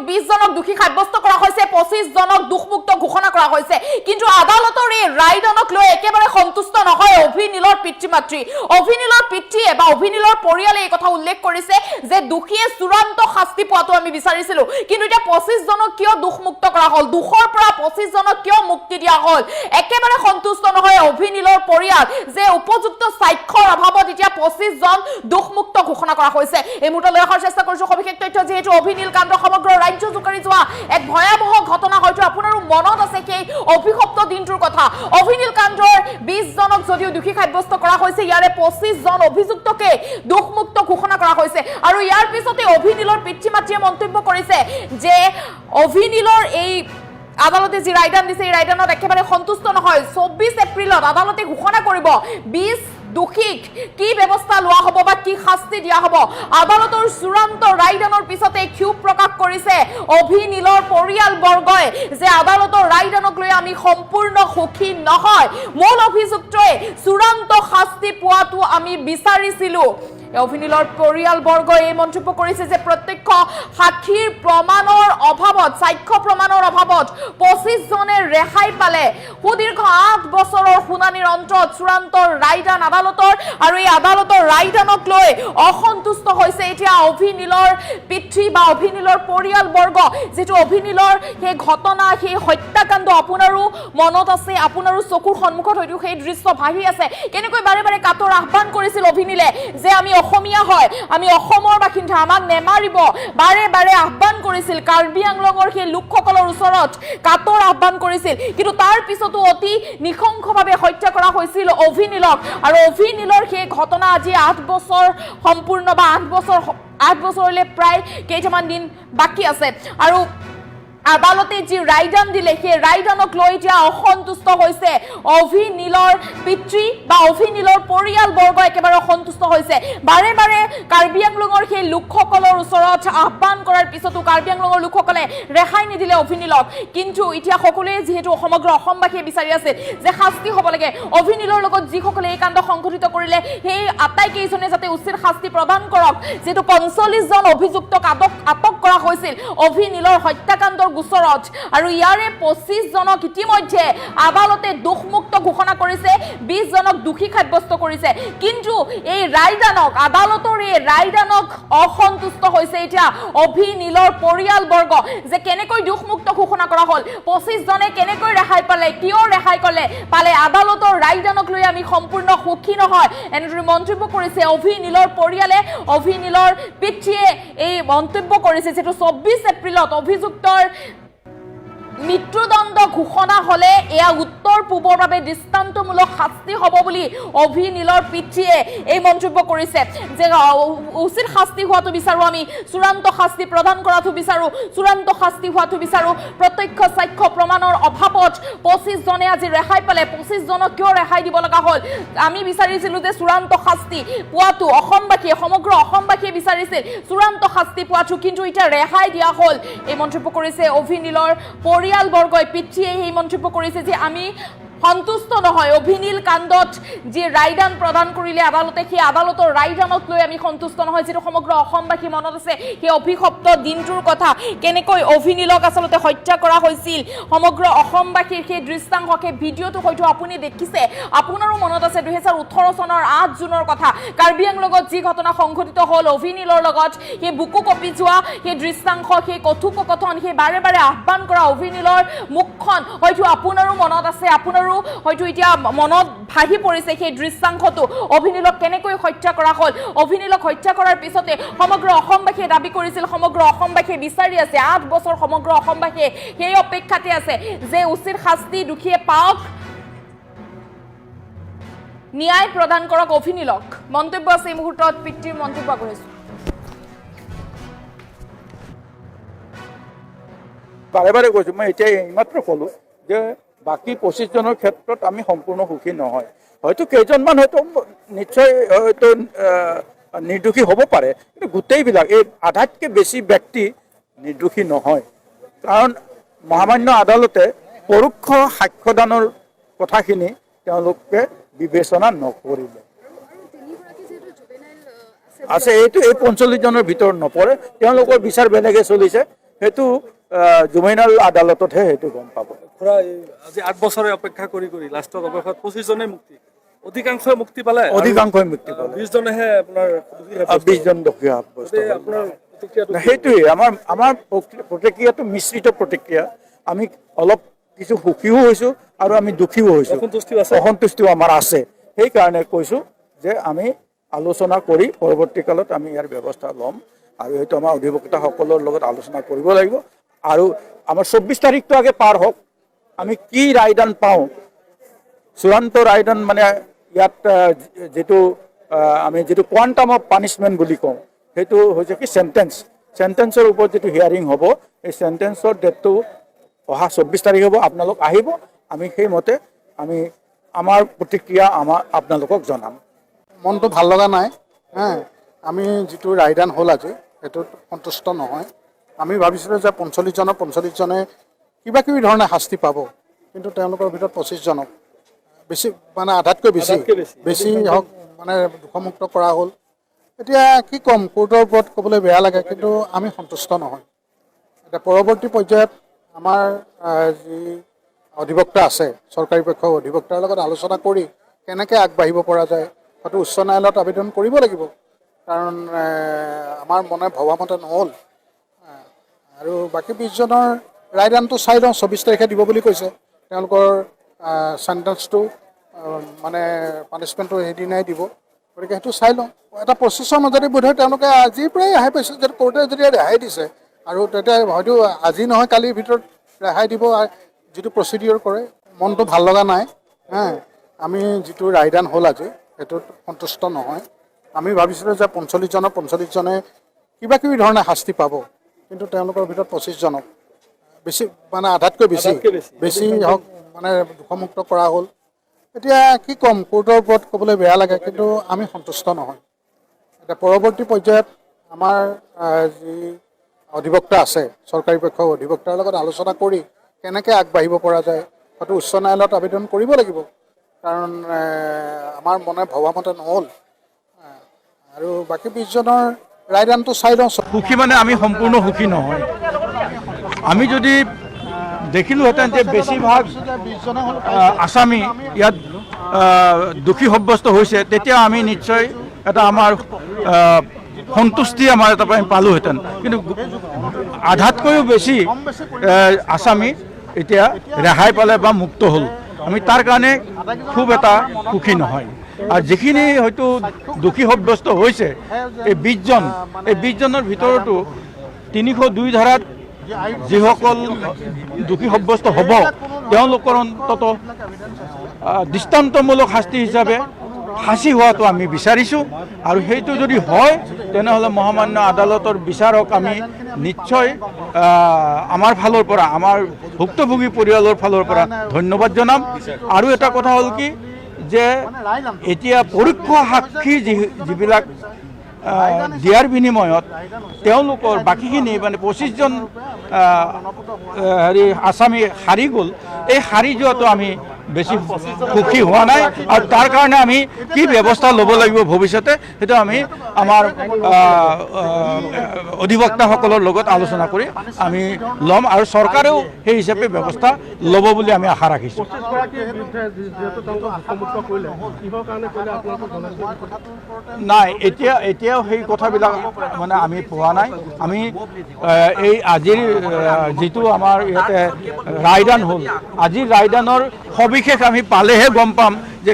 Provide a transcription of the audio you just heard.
20 জনক দোষী সাব্যস্ত কৰা হৈছে 25 জনক দোষমুক্ত ঘোষণা কৰা হৈছে কিন্তু আদালতৰ এই ৰায়দানক লৈ একেবাৰে সন্তুষ্ট নহয় অভিনীলৰ পিতৃ-মাতৃ অভিনীলৰ পিতৃয়ে বা অভিনীলৰ পৰিয়ালে এই কথা উল্লেখ কৰিছে যে দোষীয়ে চূড়ান্ত শাস্তি পোৱাটো আমি বিচাৰিছিলো কিন্তু এটা 25 জনক কিয় দোষমুক্ত কৰা হল দুখৰ পৰা 25 জনক কিয় মুক্তি দিয়া হল একেবাৰে সন্তুষ্ট নহয় অভিনীলৰ পৰিয়াল যে উপযুক্ত সাক্ষ্যৰ অভাৱত এতিয়া 25 জন দোষমুক্ত ঘোষণা কৰা হৈছে এই মুহূৰ্তত লৈ অহাৰ চেষ্টা কৰিছো সবিশেষ তথ্য যেহেতু অভিনীল কাণ্ড সমগ্ৰ ৰাজ্য জুকাৰি যোৱা এক ভয়াবহ ঘটনা হয়তো আপোনাৰো মনত আছে সেই অভিশপ্ত দিনটোৰ কথা অভিনীল কাণ্ডৰ 20 জনক যদিও দোষী সাব্যস্ত কৰা হৈছে ইয়াৰে 25 জন অভিযুক্তকে দোষমুক্ত ঘোষণা কৰা হৈছে আৰু ইয়াৰ পিছতে অভিনীলৰ পিতৃ-মাতৃয়ে মন্তব্য কৰিছে যে অভিনীলৰ এই আদালতে যি ৰায়দান দিছে এই ৰায়দানত একেবাৰে সন্তুষ্ট নহয় 24 এপ্ৰিলত আদালতে ঘোষণা কৰিব 20 দোষীক কি ব্যৱস্থা লোৱা হ'ব বা কি শাস্তি দিয়া হ'ব আদালতৰ চূড়ান্ত ৰায়দানৰ পিছতে ক্ষোভ প্ৰকাশ কৰিছে অভিনীলৰ পৰিয়ালবৰ্গই যে আদালতৰ ৰায়দানক লৈ আমি সম্পূৰ্ণ সুখী নহয় মূল অভিযুক্তই চূড়ান্ত শাস্তি পোৱাটো আমি বিচাৰিছিলো অভিনীলৰ পৰিয়ালবৰ্গই এই মন্তব্য কৰিছে যে প্ৰত্যক্ষ সাক্ষীৰ প্ৰমাণৰ অভাৱত সাক্ষ্য প্ৰমাণৰ অভাৱত 25 জনে ৰেহাই পালে সুদীৰ্ঘ 8 বছৰৰ শুনানিৰ অন্তত চূড়ান্ত ৰায়দান আদালতৰ আৰু এই আদালতৰ ৰায়দানক লৈ অসন্তুষ্ট হৈছে এতিয়া অভিনীলৰ পিতৃ বা অভিনীলৰ পৰিয়ালবৰ্গ যেটো অভিনীলৰ সেই ঘটনা সেই হত্যাকাণ্ড আপোনাৰো মনত আছে আপোনাৰো চকুৰ সন্মুখত হয়তো সেই দৃশ্য ভাহি আছে কেনেকৈ বাৰে বাৰে কাতৰ আহ্বান কৰিছিল অভিনীলে যে আমি অসমীয়া হয় আমি অসমৰ বাসিন্দা আমাক নেমাৰিব বাৰে বাৰে আহ্বান কৰিছিল কাৰ্বি আংলঙৰ সেই লোকসকলৰ ওচৰত কাতৰ আহ্বান কৰিছিল কিন্তু তাৰ পিছতো অতি নিখংখভাৱে হত্যা কৰা হৈছিল অভিনীলক আৰু অভিনীলৰ সেই ঘটনা আজি 8 বছৰ সম্পূৰ্ণ বা 8 বছৰলৈ প্ৰায় কেইটামান দিন বাকি আছে আৰু আদালতে যি ৰায়দান দিলে সেই ৰায়দানক লৈ এতিয়া অসন্তুষ্ট হৈছে অভিনীলৰ পিতৃ বা অভিনীলৰ পৰিয়ালবৰ্গ একেবাৰে অসন্তুষ্ট হৈছে বাৰে বাৰে কাৰ্বি আংলঙৰ সেই লোকসকলৰ ওচৰত আহ্বান কৰাৰ পিছতো কাৰ্বি আংলঙৰ লোকসকলে ৰেহাই নিদিলে অভিনীলক কিন্তু এতিয়া সকলোৱে যেহেতু সমগ্ৰ অসমবাসীয়ে বিচাৰি আছে যে শাস্তি হ'ব লাগে অভিনীলৰ লগত যিসকলে এই কাণ্ড সংঘটিত কৰিলে সেই আটাইকেইজনে যাতে উচিত শাস্তি প্ৰদান কৰক যেটো 45 জন অভিযুক্তক আটক কৰা হৈছিল অভিনীলৰ হত্যাকাণ্ডৰ গোচৰত আৰু ইয়াৰে 25 জনক ইতিমধ্যে আদালতে দোষমুক্ত ঘোষণা কৰিছে 20 জনক দোষী সাব্যস্ত কৰিছে কিন্তু এই ৰায়দানক আদালতৰ এই ৰায়দানক অসন্তুষ্ট হৈছে এতিয়া অভিনীলৰ পৰিয়ালবৰ্গ যে কেনেকৈ দোষমুক্ত ঘোষণা কৰা হল 25 জনে কেনেকৈ ৰেহাই পালে কিয় ৰেহাই পালে আদালতৰ ৰায়দানক লৈ আমি সম্পূৰ্ণ সুখী নহয় এনেদৰে মন্তব্য কৰিছে অভিনীলৰ পৰিয়ালে অভিনীলৰ পিতৃয়ে এই মন্তব্য কৰিছে যেটো 24 এপ্ৰিলত অভিযুক্তৰ মৃত্যুদণ্ড ঘোষণা হলে এয়া উত্তৰ পূবৰ বাবে দৃষ্টান্তমূলক শাস্তি হ'ব বুলি অভিনীলৰ পিতৃয়ে এই মন্তব্য কৰিছে যে উচিত শাস্তি হোৱাটো বিচাৰো আমি চূড়ান্ত শাস্তি প্ৰদান কৰাটো বিচাৰো চূড়ান্ত শাস্তি হোৱাটো বিচাৰো প্ৰত্যক্ষ সাক্ষ্য প্ৰমাণৰ অভাৱত 25 জনে আজি ৰেহাই পালে 25 জনক কিয় ৰেহাই দিব লগা হল আমি বিচাৰিছিলো যে চূড়ান্ত শাস্তি পোৱাটো অসমবাসীয়ে সমগ্ৰ অসমবাসীয়ে বিচাৰিছিল চূড়ান্ত শাস্তি পোৱাটো কিন্তু এতিয়া ৰেহাই দিয়া হল এই মন্তব্য কৰিছে অভিনীলৰ পৰিয়ালবৰ্গই পিতৃয়ে এই মন্তব্য কৰিছে যে আমি সন্তুষ্ট নহয় অভিনীল কাণ্ডত যে ৰায়দান প্ৰদান কৰিলে আদালতে সেই আদালতৰ ৰায়দানক লৈ আমি সন্তুষ্ট নহয় যেটো সমগ্ৰ অসমবাসী মনত আছে সেই অভিশপ্ত দিনটোৰ কথা কেনেকৈ অভিনীলক আসলতে হত্যা কৰা হৈছিল সমগ্ৰ অসমবাসীৰ সেই দৃশ্যাংশ সেই ভিডিঅটো হয়তো আপুনি দেখিছে আপোনাৰো মনত আছে 2018 চনৰ 8 জুনৰ কথা কাৰ্বি আংলঙত যি ঘটনা সংঘটিত হল অভিনীলৰ লগত সেই বুকু কপি যোৱা সেই দৃশ্যাংশ সেই কথোপকথন সেই বাৰে বাৰে আহ্বান কৰা অভিনীলৰ মুখখন হয়তো আপোনাৰো মনত আছে আপোনাৰো হয়তো এতিয়া মনত ভাহি পৰিছে সেই দৃশ্যাংশটো অভিনীলক কেনেকৈ হত্যা কৰা হল অভিনীলক হত্যা কৰাৰ পিছতে সমগ্ৰ অসমবাসীয়ে দাবী কৰিছিল সমগ্ৰ অসমবাসীয়ে বিচাৰি আছে 8 বছৰ সমগ্ৰ অসমবাসীয়ে সেই অপেক্ষাতে আছে যে উচিত শাস্তি দুখীয়ে পাওক ন্যায় প্ৰদান কৰক অভিনীলক মন্তব্য আছে এই মুহূৰ্তত পিতৃৰ মন্তব্য কৰিছো বাৰে বাৰে কৈছো মই এতিয়া এইমাত্ৰ ক'লো যে বাকি 25 জনৰ ক্ষেত্ৰত আমি সম্পূৰ্ণ সুখী নহয় হয়তো কেইজনমান হয়তো নিশ্চয় হয়তো নিৰ্দোষী হ'ব পাৰে কিন্তু গোটেইবিলাক এই আধাতকৈ বেছি ব্যক্তি নিৰ্দোষী নহয় কাৰণ মহামান্য আদালতে পৰোক্ষ সাক্ষ্যদানৰ কথাখিনি তেওঁলোকে বিবেচনা নকৰিলে আছে এইটো এই 45 জনৰ ভিতৰত নপৰে তেওঁলোকৰ বিচাৰ বেলেগে চলিছে সেইটো জুভেনাইল আদালততহে সেইটো গম পাব। খুৰা আজি 8 বছৰে অপেক্ষা কৰি লাষ্টত অৱশেষত 25 জনে মুক্তি, অধিকাংশই মুক্তি পালে, অধিকাংশই মুক্তি পালে, 20 জনেহে আপোনাৰ 20 জন দোষী সাব্যস্ত হ'ল। আপোনাৰ প্ৰতিক্ৰিয়াটো সেইটোৱে আমাৰ প্ৰতিক্ৰিয়াটো মিশ্ৰিত প্ৰতিক্ৰিয়া। আমি অলপ কিছু সুখীও হৈছোঁ আৰু আমি দুখীও হৈছোঁ, অসন্তুষ্টিও আমাৰ আছে। সেইকাৰণে কৈছোঁ যে আমি আলোচনা কৰি পৰৱৰ্তী কালত আমি ইয়াৰ ব্যৱস্থা ল'ম আৰু সেইটো আমাৰ অধিবক্তাসকলৰ লগত আলোচনা কৰিব লাগিব। আৰু আমাৰ 24 তাৰিখটো আগে পাৰ হওক, আমি কি ৰায়দান পাওঁ, চূড়ান্ত ৰায়দান মানে ইয়াত যিটো আমি যিটো কোৱাণ্টাম অফ পানিছমেণ্ট বুলি কওঁ, সেইটো হৈছে কি চেণ্টেন্সৰ ওপৰত যিটো হিয়াৰিং হ'ব, এই চেণ্টেন্সৰ ডেটটো অহা 24 তাৰিখ হ'ব। আপোনালোক আহিব, আমি সেইমতে আমি আমাৰ প্ৰতিক্ৰিয়া আপোনালোকক জনাম। মনটো ভাল লগা নাই। আমি যিটো ৰায়দান হ'ল আজি সেইটোত সন্তুষ্ট নহয়। আমি ভাবিছিলোঁ যে 45 জনে কিবা কিবি ধৰণে শাস্তি পাব, কিন্তু তেওঁলোকৰ ভিতৰত 25 জনক বেছি মানে আধাতকৈ বেছি হওক মানে দোষমুক্ত কৰা হ'ল। এতিয়া কি ক'ম, কোৰ্টৰ ওপৰত ক'বলৈ বেয়া লাগে, কিন্তু আমি সন্তুষ্ট নহয়। এতিয়া পৰৱৰ্তী পৰ্যায়ত আমাৰ যি অধিবক্তা আছে, চৰকাৰী পক্ষৰ অধিবক্তাৰ লগত আলোচনা কৰি কেনেকৈ আগবাঢ়িব পৰা যায়, হয়তো উচ্চ ন্যায়ালয়ত আবেদন কৰিব লাগিব, কাৰণ আমাৰ মনে ভবামতে নহ'ল। আৰু বাকী 20 জনৰ ৰায়দানটো চাই লওঁ, 24 তাৰিখে দিব বুলি কৈছে। তেওঁলোকৰ চেণ্টেন্সটো মানে পানিছমেণ্টটো সেইদিনাই দিব, গতিকে সেইটো চাই লওঁ। এটা প্ৰচেছৰ মাজতে বোধহয় তেওঁলোকে আজিৰ পৰাই ৰেহাই পাইছে, যে কোৰ্টে যদি ৰেহাই দিছে আৰু তেতিয়া হয়তো আজি নহয় কালিৰ ভিতৰত ৰেহাই দিব, যিটো প্ৰচিডিঅ'ৰ কৰে। মনটো ভাল লগা নাই। আমি যিটো ৰায়দান হ'ল আজি সেইটোত সন্তুষ্ট নহয়। আমি ভাবিছিলোঁ যে 45 জনে কিবা কিবি ধৰণে শাস্তি পাব, কিন্তু তেওঁলোকৰ ভিতৰত 25 জনক বেছি মানে আধাতকৈ বেছি হওক মানে দোষমুক্ত কৰা হ'ল। এতিয়া কি ক'ম, কোৰ্টৰ ওপৰত ক'বলৈ বেয়া লাগে, কিন্তু আমি সন্তুষ্ট নহয়। এতিয়া পৰৱৰ্তী পৰ্যায়ত আমাৰ যি অধিবক্তা আছে, চৰকাৰী পক্ষৰ অধিবক্তাৰ লগত আলোচনা কৰি কেনেকৈ আগবাঢ়িব পৰা যায়, হয়তো উচ্চ ন্যায়ালয়ত আবেদন কৰিব লাগিব, কাৰণ আমাৰ মনে ভবামতে নহ'ল। আৰু বাকী 20 জনৰ ৰায়দানটো চাই লওঁ। সুখী মানে আমি সম্পূৰ্ণ সুখী নহয়। আমি যদি দেখিলোহেঁতেন যে বেছিভাগ আসামী ইয়াত দোষী সাব্যস্ত হৈছে, তেতিয়া আমি নিশ্চয় এটা আমাৰ সন্তুষ্টি আমাৰ এটা পালোহেঁতেন, কিন্তু আধাতকৈও বেছি আসামী এতিয়া ৰেহাই পালে বা মুক্ত হ'ল। আমি তাৰ কাৰণে খুব এটা সুখী নহয়। আৰু যিখিনি হয়তো দোষী সাব্যস্ত হৈছে, এই 20 জনৰ ভিতৰতো 302 ধাৰাত যিসকল দোষী সাব্যস্ত হ'ব, তেওঁলোকৰ অন্তত দৃষ্টান্তমূলক শাস্তি হিচাপে ফাঁচি হোৱাটো আমি বিচাৰিছোঁ। আৰু সেইটো যদি হয়, তেনেহ'লে মহামান্য আদালতৰ বিচাৰক আমি নিশ্চয় আমাৰ ফালৰ পৰা, আমাৰ ভুক্তভোগী পৰিয়ালৰ ফালৰ পৰা ধন্যবাদ জনাম। আৰু এটা কথা হ'ল কি, যে এতিয়া পৰোক্ষ সাক্ষী যিবিলাক দিয়াৰ বিনিময়ত তেওঁলোকৰ বাকীখিনি মানে 25 জন আসামী হাৰি গ'ল, এই হাৰি যোৱাটো আমি বেছি সুখী হোৱা নাই। আৰু তাৰ কাৰণে আমি কি ব্যৱস্থা ল'ব লাগিব ভৱিষ্যতে, সেইটো আমি আমাৰ অধিবক্তাসকলৰ লগত আলোচনা কৰি আমি ল'ম, আৰু চৰকাৰেও সেই হিচাপে ব্যৱস্থা ল'ব বুলি আমি আশা ৰাখিছোঁ। নাই, এতিয়াও সেই কথাবিলাক মানে আমি পোৱা নাই। আমি এই আজিৰ যিটো আমাৰ ইয়াতে ৰায়দান হ'ল, আজিৰ ৰায়দানৰ সবিশেষ আমি পালেহে গম পাম যে